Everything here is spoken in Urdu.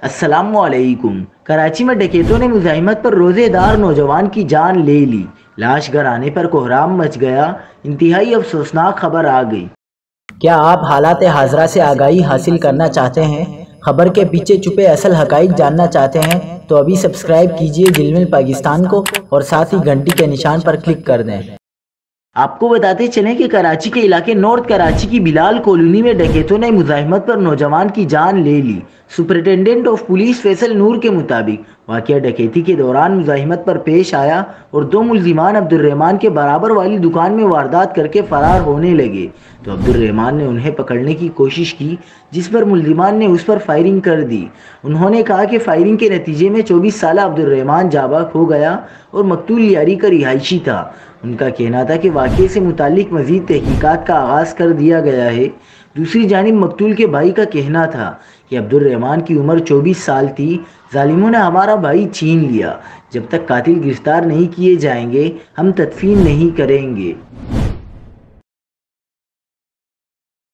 السلام علیکم۔ کراچی میں ڈکیتوں نے مزاحمت پر روزے دار نوجوان کی جان لے لی۔ لاش گھر آنے پر کوہرام مچ گیا۔ انتہائی افسوسناک خبر آ گئی۔ کیا آپ حالات حاضرہ سے آگاہی حاصل کرنا چاہتے ہیں؟ خبر کے پیچھے چھپے اصل حقائق جاننا چاہتے ہیں تو ابھی سبسکرائب کیجئے ذیل مل پاکستان کو اور ساتھ ہی گھنٹی کے نشان پر کلک کر دیں۔ آپ کو بتاتے چلیں کہ کراچی کے علاقے نارتھ کراچی کی بلال کالونی میں ڈکیتوں نے مزاحمت پر نوجوان کی جان لے لی۔ سپرنٹینڈنٹ آف پولیس فیصل نور کے مطابق واقعہ ڈکیتی کے دوران مزاحمت پر پیش آیا اور دو ملزمان عبد الرحمان کے برابر والی دکان میں واردات کر کے فرار ہونے لگے تو عبد الرحمان نے انہیں پکڑنے کی کوشش کی، جس پر ملزمان نے اس پر فائرنگ کر دی۔ انہوں نے کہا کہ فائرنگ کے نتیجے میں 24 سالہ عبد الرحمان جاں بحق ہو گیا اور مقتول لیاری کا رہائشی تھا۔ ان کا کہنا تھا کہ واقعے سے متعلق مزید تحقیقات کا آغاز کر دیا گیا ہے۔ دوسری جانب مقتول کے بھائی کا کہنا تھا کہ عبد الرحمان کی عمر 24 سال تھی۔ ظالموں نے ہمارا بھائی چھین لیا۔ جب تک قاتل گرفتار نہیں کیے جائیں گے ہم تدفین نہیں کریں گے۔